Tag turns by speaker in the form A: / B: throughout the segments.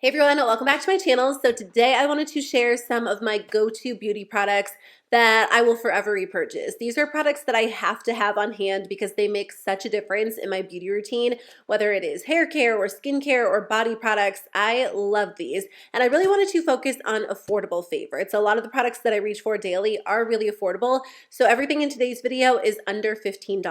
A: Hey everyone, welcome back to my channel. So today I wanted to share some of my go-to beauty products that I will forever repurchase. These are products that I have to have on hand because they make such a difference in my beauty routine, whether it is hair care or skincare or body products. I love these. And I really wanted to focus on affordable favorites. A lot of the products that I reach for daily are really affordable. So everything in today's video is under $15.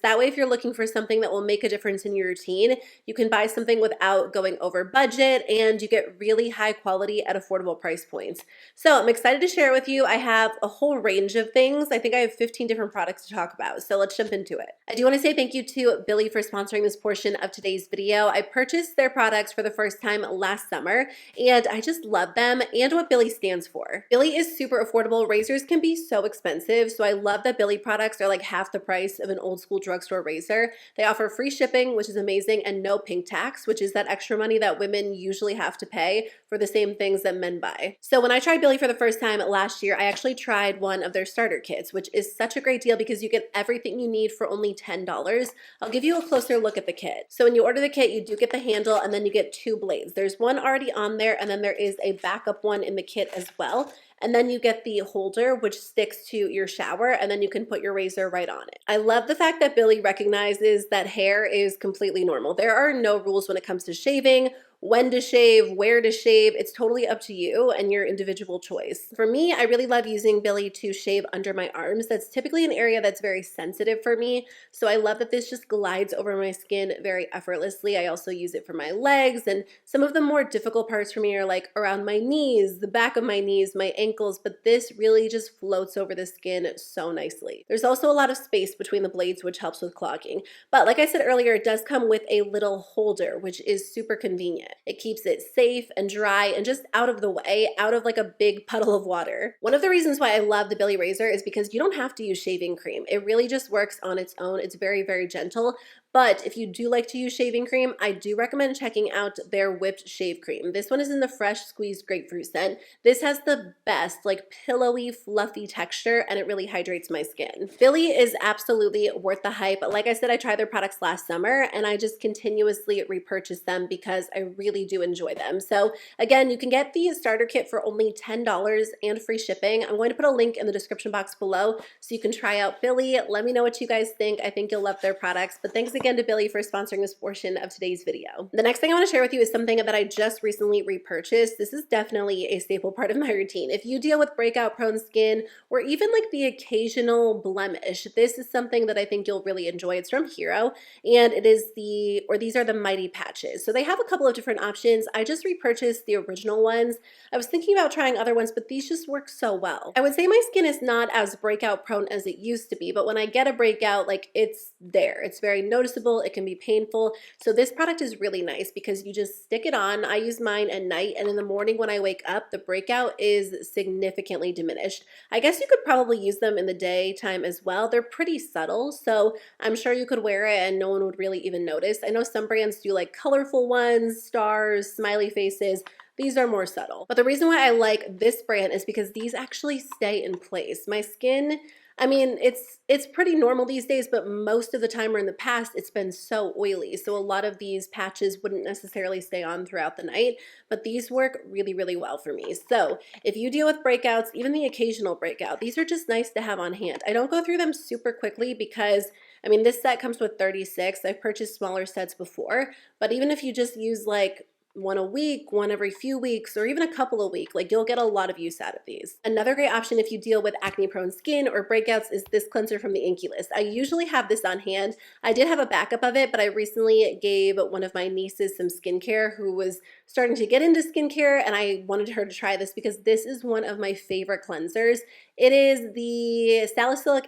A: That way, if you're looking for something that will make a difference in your routine, you can buy something without going over budget and you get really high quality at affordable price points. So I'm excited to share with you. I have a whole range of things. I think I have 15 different products to talk about. So let's jump into it. I do want to say thank you to Billie for sponsoring this portion of today's video. I purchased their products for the first time last summer and I just love them and what Billie stands for. Billie is super affordable. Razors can be so expensive. So I love that Billie products are like half the price of an old school drugstore razor. They offer free shipping, which is amazing, and no pink tax, which is that extra money that women usually have to pay for the same things that men buy. So when I tried Billie for the first time last year, I actually tried one of their starter kits, which is such a great deal because you get everything you need for only $10. I'll give you a closer look at the kit. So when you order the kit, you do get the handle and then you get two blades. There's one already on there and then there is a backup one in the kit as well. And then you get the holder, which sticks to your shower, and then you can put your razor right on it. I love the fact that Billie recognizes that hair is completely normal. There are no rules when it comes to shaving, when to shave, where to shave. It's totally up to you and your individual choice. For me, I really love using Billie to shave under my arms. That's typically an area that's very sensitive for me. So I love that this just glides over my skin very effortlessly. I also use it for my legs, and some of the more difficult parts for me are like around my knees, the back of my knees, my ankles, but this really just floats over the skin so nicely. There's also a lot of space between the blades, which helps with clogging. But like I said earlier, it does come with a little holder, which is super convenient. It keeps it safe and dry and just out of the way, out of like a big puddle of water. One of the reasons why I love the Billie razor is because you don't have to use shaving cream. It really just works on its own. It's very, very gentle. But if you do like to use shaving cream, I do recommend checking out their whipped shave cream. This one is in the fresh squeezed grapefruit scent. This has the best like pillowy, fluffy texture and it really hydrates my skin. Billie is absolutely worth the hype. Like I said, I tried their products last summer and I just continuously repurchase them because I really do enjoy them. So again, you can get the starter kit for only $10 and free shipping. I'm going to put a link in the description box below so you can try out Billie. Let me know what you guys think. I think you'll love their products. But thanks again to Billie for sponsoring this portion of today's video. The next thing I want to share with you is something that I just recently repurchased. This is definitely a staple part of my routine. If you deal with breakout prone skin or even like the occasional blemish, this is something that I think you'll really enjoy. It's from Hero and it is these are the Mighty Patches. So they have a couple of different options. I just repurchased the original ones. I was thinking about trying other ones, but these just work so well. I would say my skin is not as breakout prone as it used to be, but when I get a breakout, like it's there. It's very noticeable. It can be painful. So this product is really nice because you just stick it on. I use mine at night and in the morning when I wake up, the breakout is significantly diminished. I guess you could probably use them in the daytime as well. They're pretty subtle, so I'm sure you could wear it and no one would really even notice. I know some brands do like colorful ones, stars, smiley faces. These are more subtle. But the reason why I like this brand is because these actually stay in place. My skin, I mean, it's pretty normal these days, but most of the time or in the past, it's been so oily. So a lot of these patches wouldn't necessarily stay on throughout the night, but these work really, really well for me. So if you deal with breakouts, even the occasional breakout, these are just nice to have on hand. I don't go through them super quickly because I mean, this set comes with 36. I've purchased smaller sets before, but even if you just use like one a week, one every few weeks, or even a couple a week, like you'll get a lot of use out of these. Another great option if you deal with acne prone skin or breakouts is this cleanser from the Inkey list. I usually have this on hand. I did have a backup of it, but I recently gave one of my nieces some skincare who was starting to get into skincare and I wanted her to try this because this is one of my favorite cleansers. It is the Salicylic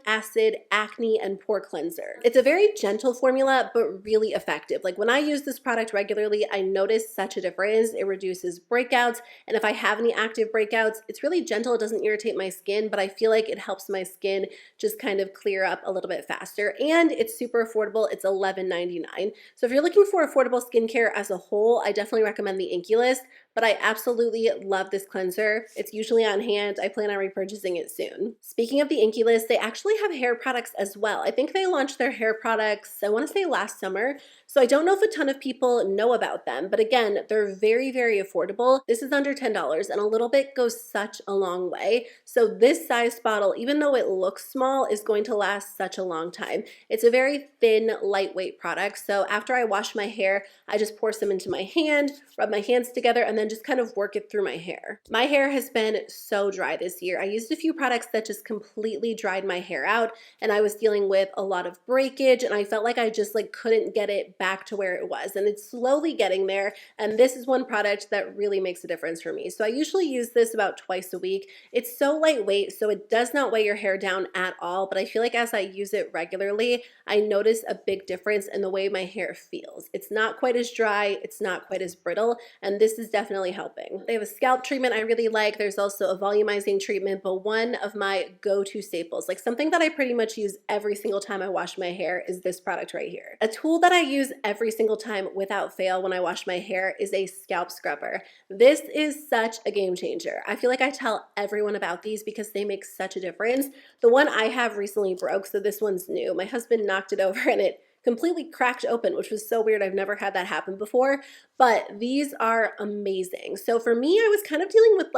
A: Acid Acne and Pore Cleanser. It's a very gentle formula, but really effective. Like when I use this product regularly, I notice such a difference. It reduces breakouts, and if I have any active breakouts, it's really gentle. It doesn't irritate my skin, but I feel like it helps my skin just kind of clear up a little bit faster, and it's super affordable. It's $11.99. So if you're looking for affordable skincare as a whole, I definitely recommend the Inkey list, but I absolutely love this cleanser. It's usually on hand. I plan on repurchasing it soon. Speaking of the Inkey list, they actually have hair products as well. I think they launched their hair products, I want to say last summer, so I don't know if a ton of people know about them, but again, they're very, very affordable. This is under $10 and a little bit goes such a long way. So this size bottle, even though it looks small, is going to last such a long time. It's a very thin, lightweight product. So after I wash my hair, I just pour some into my hand, rub my hands together, and then just kind of work it through my hair. My hair has been so dry this year. I used a few products that just completely dried my hair out, and I was dealing with a lot of breakage, and I felt like I just couldn't get it back to where it was, and it's slowly getting there, and this is one product that really makes a difference for me. So I usually use this about twice a week. It's so lightweight, so it does not weigh your hair down at all, but I feel like as I use it regularly, I notice a big difference in the way my hair feels. It's not quite as dry, it's not quite as brittle, and this is definitely helping. They have a scalp treatment I really like. There's also a volumizing treatment, but one of my go-to staples, like something that I pretty much use every single time I wash my hair, is this product right here. A tool that I use every single time without fail when I wash my hair is a scalp scrubber. This is such a game changer. I feel like I tell everyone about these because they make such a difference. The one I have recently broke, so this one's new. My husband knocked it over and it completely cracked open, which was so weird. I've never had that happen before, but these are amazing. So for me, I was kind of dealing with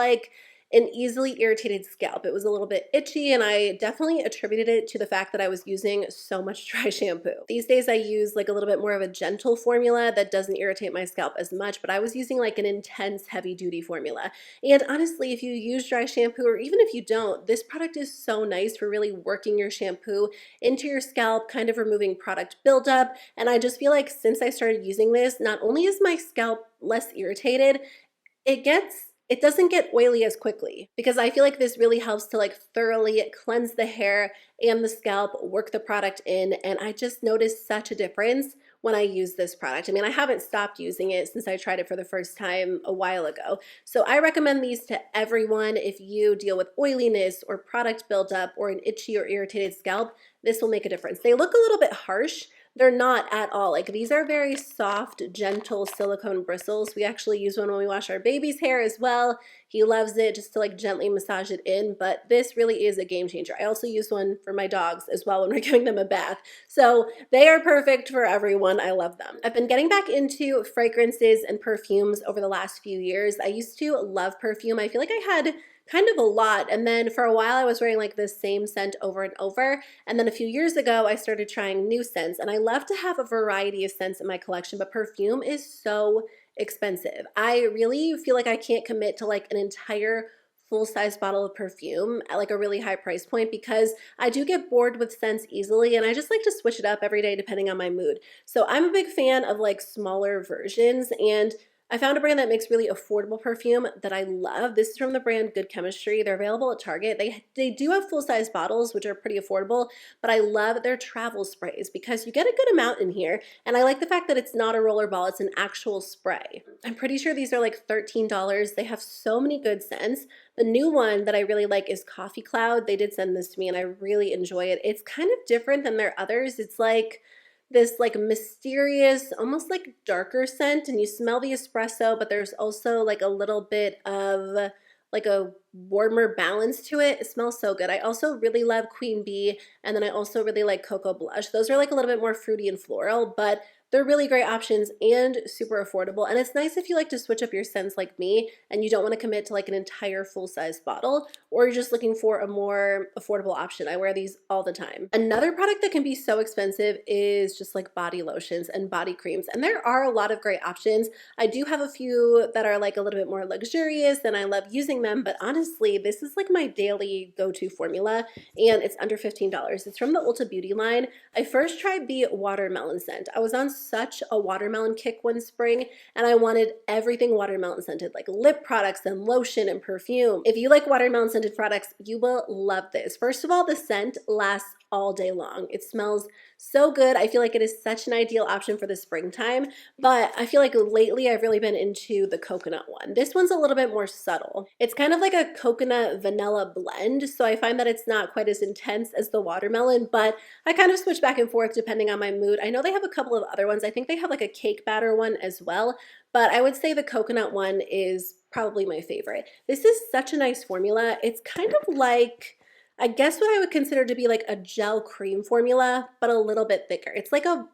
A: an easily irritated scalp. It was a little bit itchy, and I definitely attributed it to the fact that I was using so much dry shampoo. These days I use a little bit more of a gentle formula that doesn't irritate my scalp as much, but I was using an intense heavy duty formula. And honestly, if you use dry shampoo, or even if you don't, this product is so nice for really working your shampoo into your scalp, kind of removing product buildup. And I just feel like since I started using this, not only is my scalp less irritated, it doesn't get oily as quickly, because I feel like this really helps to thoroughly cleanse the hair and the scalp, work the product in, and I just noticed such a difference when I use this product. I mean, I haven't stopped using it since I tried it for the first time a while ago. So I recommend these to everyone. If you deal with oiliness or product buildup or an itchy or irritated scalp, this will make a difference. They look a little bit harsh. They're not at all. These are very soft, gentle silicone bristles. We actually use one when we wash our baby's hair as well. He loves it, just to gently massage it in, but this really is a game changer. I also use one for my dogs as well when we're giving them a bath. So they are perfect for everyone. I love them. I've been getting back into fragrances and perfumes over the last few years. I used to love perfume. I feel like I had kind of a lot, and then for a while I was wearing this same scent over and over, and then a few years ago I started trying new scents, and I love to have a variety of scents in my collection, but perfume is so expensive. I really feel like I can't commit to an entire full-size bottle of perfume at a really high price point, because I do get bored with scents easily, and I just like to switch it up every day depending on my mood. So I'm a big fan of smaller versions, and I found a brand that makes really affordable perfume that I love. This is from the brand Good Chemistry. They're available at Target. They do have full-size bottles, which are pretty affordable, but I love their travel sprays because you get a good amount in here, and I like the fact that it's not a roller ball, it's an actual spray. I'm pretty sure these are $13. They have so many good scents. The new one that I really like is Coffee Cloud. They did send this to me, and I really enjoy it. It's kind of different than their others. It's this mysterious, almost darker scent, and you smell the espresso, but there's also a little bit of a warmer balance to it. It smells so good. I also really love Queen Bee, and then I also really like Cocoa Blush. Those are a little bit more fruity and floral, but they're really great options and super affordable. And it's nice if you like to switch up your scents like me and you don't want to commit to an entire full-size bottle, or you're just looking for a more affordable option. I wear these all the time. Another product that can be so expensive is just body lotions and body creams. And there are a lot of great options. I do have a few that are a little bit more luxurious and I love using them, but honestly, this is my daily go-to formula, and it's under $15. It's from the Ulta Beauty line. I first tried the watermelon scent. I was on such a watermelon kick one spring, and I wanted everything watermelon scented, lip products and lotion and perfume. If you like watermelon scented products, you will love this. First of all, the scent lasts all day long. It smells so good. I feel like it is such an ideal option for the springtime, but I feel like lately I've really been into the coconut one. This one's a little bit more subtle. It's kind of like a coconut vanilla blend, so I find that it's not quite as intense as the watermelon, but I kind of switch back and forth depending on my mood. I know they have a couple of other other ones. I think they have like a cake batter one as well, but I would say the coconut one is probably my favorite. This is such a nice formula. It's kind of like, I guess what I would consider to be like a gel cream formula, but a little bit thicker. It's like a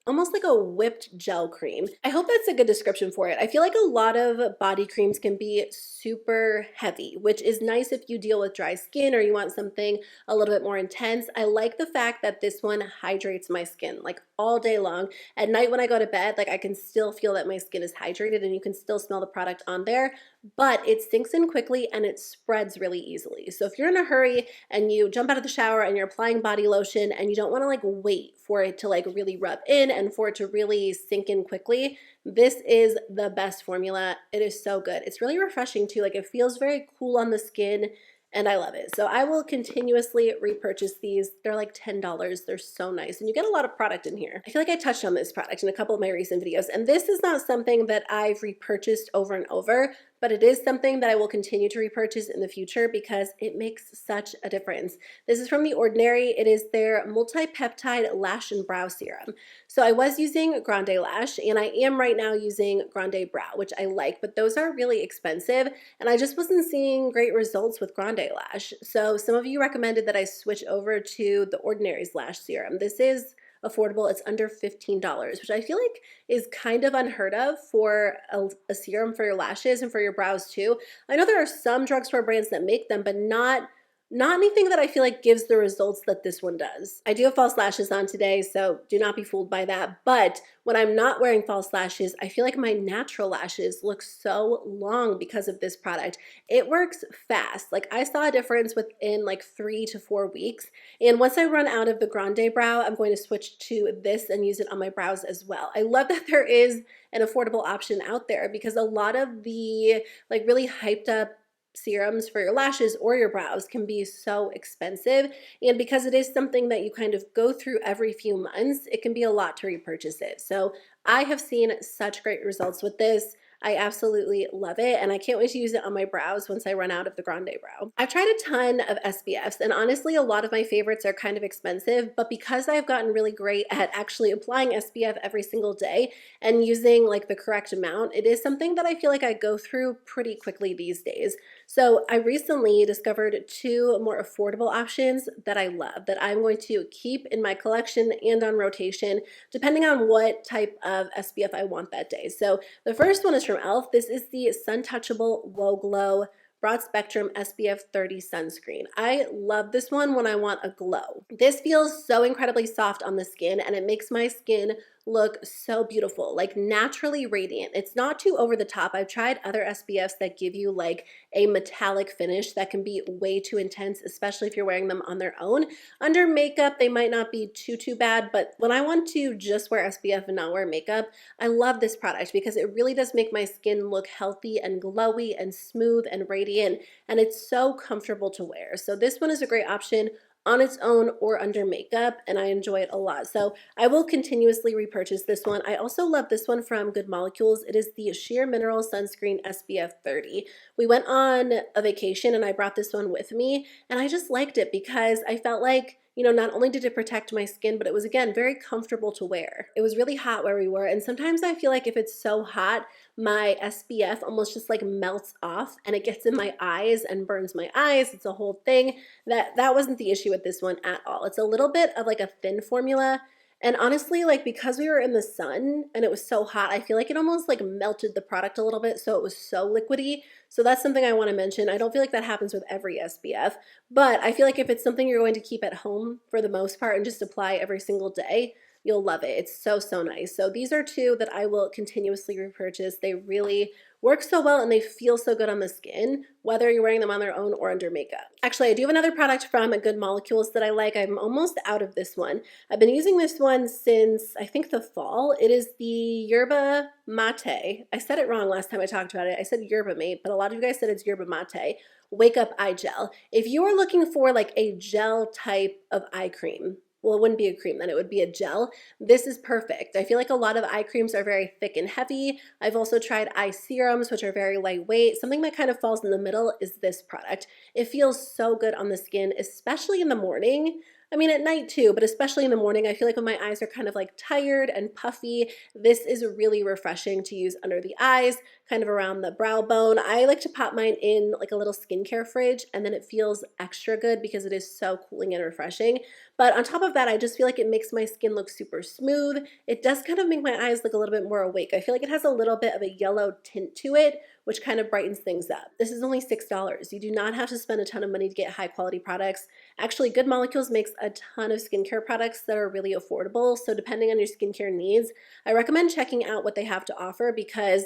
A: almost like a whipped gel cream. I hope that's a good description for it. I feel like a lot of body creams can be super heavy, which is nice if you deal with dry skin or you want something a little bit more intense. I like the fact that this one hydrates my skin like all day long. At night when I go to bed, like I can still feel that my skin is hydrated and you can still smell the product on there, but it sinks in quickly and it spreads really easily. So if you're in a hurry and you jump out of the shower and you're applying body lotion and you don't want to like wait for it to like really rub in and for it to really sink in quickly, this is the best formula. It is so good. It's really refreshing too. Like it feels very cool on the skin and I love it. So I will continuously repurchase these. They're like $10. They're so nice. And you get a lot of product in here. I feel like I touched on this product in a couple of my recent videos. And this is not something that I've repurchased over and over, but it is something that I will continue to repurchase in the future because it makes such a difference. This is from The Ordinary. It is their Multi-Peptide Lash and Brow Serum. So I was using Grande Lash and I am right now using Grande Brow, which I like, but those are really expensive and I just wasn't seeing great results with Grande Lash. So some of you recommended that I switch over to The Ordinary's Lash Serum. This is affordable. It's under $15, which I feel like is kind of unheard of for a serum for your lashes and for your brows too. I know there are some drugstore brands that make them, but not anything that I feel like gives the results that this one does. I do have false lashes on today, so do not be fooled by that. But when I'm not wearing false lashes, I feel like my natural lashes look so long because of this product. It works fast. Like I saw a difference within like 3 to 4 weeks. And once I run out of the Grande Brow, I'm going to switch to this and use it on my brows as well. I love that there is an affordable option out there because a lot of the like really hyped up serums for your lashes or your brows can be so expensive, and because it is something that you kind of go through every few months, it can be a lot to repurchase it. So I have seen such great results with this. I absolutely love it and I can't wait to use it on my brows once I run out of the Grande Brow. I've tried a ton of SPFs and honestly a lot of my favorites are kind of expensive, but because I've gotten really great at actually applying SPF every single day and using like the correct amount, it is something that I feel like I go through pretty quickly these days. So I recently discovered 2 more affordable options that I love that I'm going to keep in my collection and on rotation depending on what type of SPF I want that day. So the first one is from e.l.f. This is the Suntouchable Whoa Glow Broad Spectrum SPF 30 Sunscreen. I love this one when I want a glow. This feels so incredibly soft on the skin and it makes my skin look so beautiful, like naturally radiant. It's not too over the top. I've tried other SPFs that give you like a metallic finish that can be way too intense, especially if you're wearing them on their own. Under makeup, they might not be too bad, but when I want to just wear SPF and not wear makeup, I love this product because it really does make my skin look healthy and glowy and smooth and radiant, and it's so comfortable to wear. So this one is a great option on its own or under makeup, and I enjoy it a lot. So I will continuously repurchase this one. I also love this one from Good Molecules. It is the Sheer Mineral Sunscreen SPF 30. We went on a vacation and I brought this one with me, and I just liked it because I felt like, you know, not only did it protect my skin, but it was, again, very comfortable to wear. It was really hot where we were, and sometimes I feel like if it's so hot, my SPF almost just like melts off and it gets in my eyes and burns my eyes. It's a whole thing. That wasn't the issue with this one at all. It's a little bit of like a thin formula. And honestly, like because we were in the sun and it was so hot, I feel like it almost like melted the product a little bit, so it was so liquidy. So that's something I want to mention. I don't feel like that happens with every SPF, but I feel like if it's something you're going to keep at home for the most part and just apply every single day, you'll love it. It's so nice. So these are 2 that I will continuously repurchase. They really work so well and they feel so good on the skin, whether you're wearing them on their own or under makeup. Actually, I do have another product from Good Molecules that I like. I'm almost out of this one. I've been using this one since I think the fall. It is the Yerba Mate. I said it wrong last time I talked about it. I said Yerba Mate, but a lot of you guys said it's Yerba Mate Wake Up Eye Gel. If you are looking for like a gel type of eye cream, well, it wouldn't be a cream, then it would be a gel. This is perfect. I feel like a lot of eye creams are very thick and heavy. I've also tried eye serums, which are very lightweight. Something that kind of falls in the middle is this product. It feels so good on the skin, especially in the morning. I mean, at night too, but especially in the morning, I feel like when my eyes are kind of like tired and puffy, this is really refreshing to use under the eyes, kind of around the brow bone. I like to pop mine in like a little skincare fridge, and then it feels extra good because it is so cooling and refreshing. But on top of that, I just feel like it makes my skin look super smooth. It does kind of make my eyes look a little bit more awake. I feel like it has a little bit of a yellow tint to it, which kind of brightens things up. This is only $6. You do not have to spend a ton of money to get high quality products. Actually, Good Molecules makes a ton of skincare products that are really affordable. So depending on your skincare needs, I recommend checking out what they have to offer because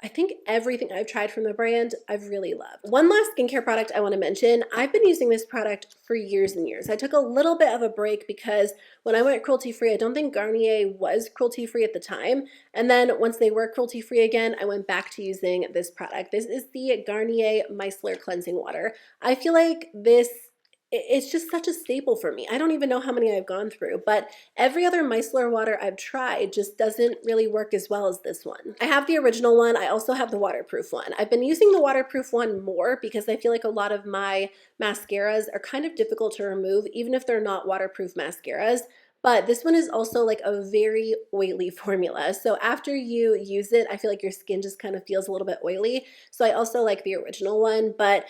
A: I think everything I've tried from the brand, I've really loved. One last skincare product I want to mention. I've been using this product for years and years. I took a little bit of a break because when I went cruelty-free, I don't think Garnier was cruelty-free at the time. And then once they were cruelty-free again, I went back to using this product. This is the Garnier Micellar Cleansing Water. I feel like it's just such a staple for me. I don't even know how many I've gone through, but every other micellar water I've tried just doesn't really work as well as this one. I have the original one. I also have the waterproof one. I've been using the waterproof one more because I feel like a lot of my mascaras are kind of difficult to remove, even if they're not waterproof mascaras. But this one is also like a very oily formula. So after you use it, I feel like your skin just kind of feels a little bit oily. So I also like the original one, but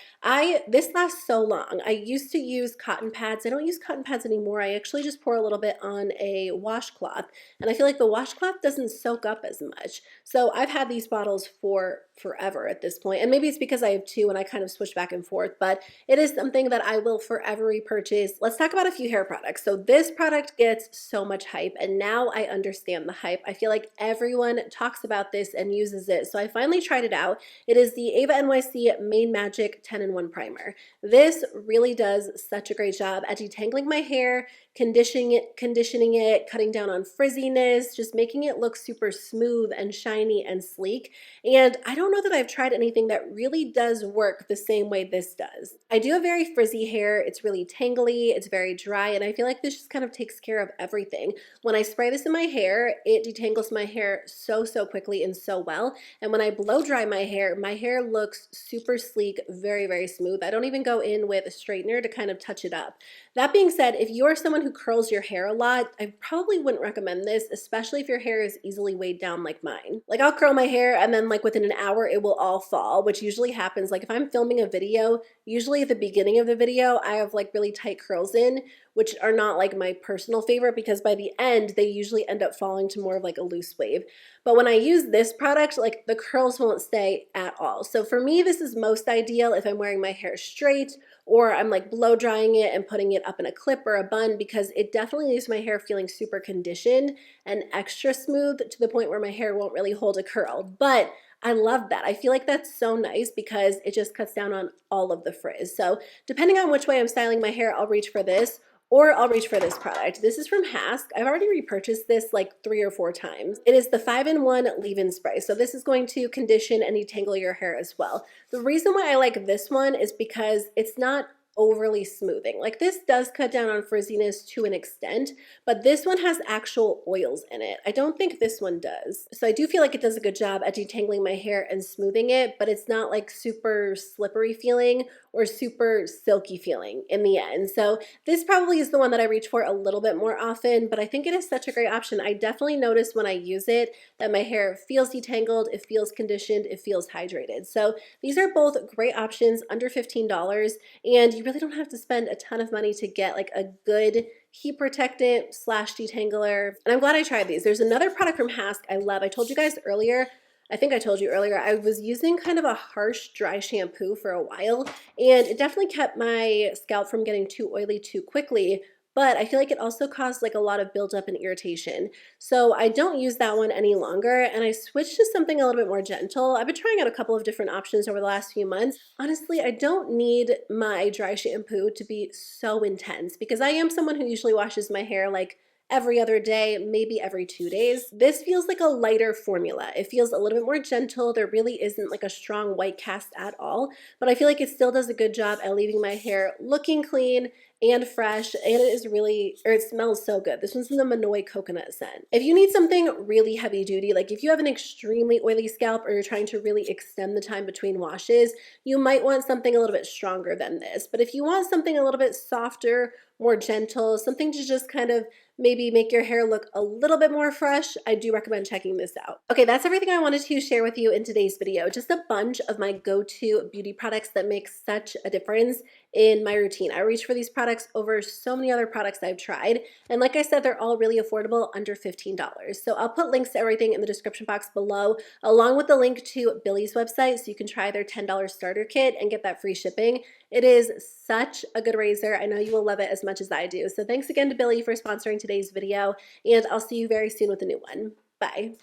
A: this lasts so long. I used to use cotton pads. I don't use cotton pads anymore. I actually just pour a little bit on a washcloth, and I feel like the washcloth doesn't soak up as much. So I've had these bottles for forever at this point, and maybe it's because I have two and I kind of switch back and forth, but it is something that I will forever repurchase. Let's talk about a few hair products. So this product gets so much hype, and now I understand the hype. I feel like everyone talks about this and uses it, so I finally tried it out. It is the Ava NYC Main Magic 10-in-1 Primer. This really does such a great job at detangling my hair, conditioning it, cutting down on frizziness, just making it look super smooth and shiny and sleek. And I don't know that I've tried anything that really does work the same way this does. I do have very frizzy hair. It's really tangly, it's very dry, and I feel like this just kind of takes care of everything. When I spray this in my hair, it detangles my hair so quickly and so well. And when I blow dry my hair looks super sleek, very smooth. I don't even go in with a straightener to kind of touch it up. That being said, if you're someone who curls your hair a lot, I probably wouldn't recommend this, especially if your hair is easily weighed down like mine. Like I'll curl my hair and then like within an hour it will all fall, which usually happens. Like if I'm filming a video, usually at the beginning of the video, I have like really tight curls in, which are not like my personal favorite because by the end, they usually end up falling to more of like a loose wave. But when I use this product, like the curls won't stay at all. So for me, this is most ideal if I'm wearing my hair straight or I'm like blow drying it and putting it up in a clip or a bun, because it definitely leaves my hair feeling super conditioned and extra smooth to the point where my hair won't really hold a curl. But I love that. I feel like that's so nice because it just cuts down on all of the frizz. So depending on which way I'm styling my hair, I'll reach for this or I'll reach for this product. This is from Hask. I've already repurchased this like 3 or 4 times. It is the 5-in-1 leave-in spray. So this is going to condition and detangle your hair as well. The reason why I like this one is because it's not overly smoothing. Like this does cut down on frizziness to an extent, but this one has actual oils in it. I don't think this one does. So I do feel like it does a good job at detangling my hair and smoothing it, but it's not like super slippery feeling or super silky feeling in the end. So this probably is the one that I reach for a little bit more often, but I think it is such a great option. I definitely notice when I use it that my hair feels detangled, it feels conditioned, it feels hydrated. So these are both great options under $15, and you really don't have to spend a ton of money to get like a good heat protectant slash detangler. And I'm glad I tried these. There's another product from Hask I love. I told you guys earlier, I think I told you earlier, I was using kind of a harsh dry shampoo for a while, and it definitely kept my scalp from getting too oily too quickly, but I feel like it also caused like a lot of buildup and irritation. So I don't use that one any longer, and I switched to something a little bit more gentle. I've been trying out a couple of different options over the last few months. Honestly, I don't need my dry shampoo to be so intense because I am someone who usually washes my hair like every other day, maybe every 2 days. This feels like a lighter formula. It feels a little bit more gentle. There really isn't like a strong white cast at all, but I feel like it still does a good job at leaving my hair looking clean and fresh, and it is really, or it smells so good. This one's in the Manoi coconut scent. If you need something really heavy duty, like if you have an extremely oily scalp or you're trying to really extend the time between washes, you might want something a little bit stronger than this. But if you want something a little bit softer, more gentle, something to just kind of maybe make your hair look a little bit more fresh, I do recommend checking this out. Okay, that's everything I wanted to share with you in today's video. Just a bunch of my go-to beauty products that make such a difference in my routine. I reach for these products over so many other products I've tried. And like I said, they're all really affordable, under $15. So I'll put links to everything in the description box below, along with the link to Billie's website so you can try their $10 starter kit and get that free shipping. It is such a good razor. I know you will love it as much as I do. So thanks again to Billie for sponsoring today's video, and I'll see you very soon with a new one. Bye.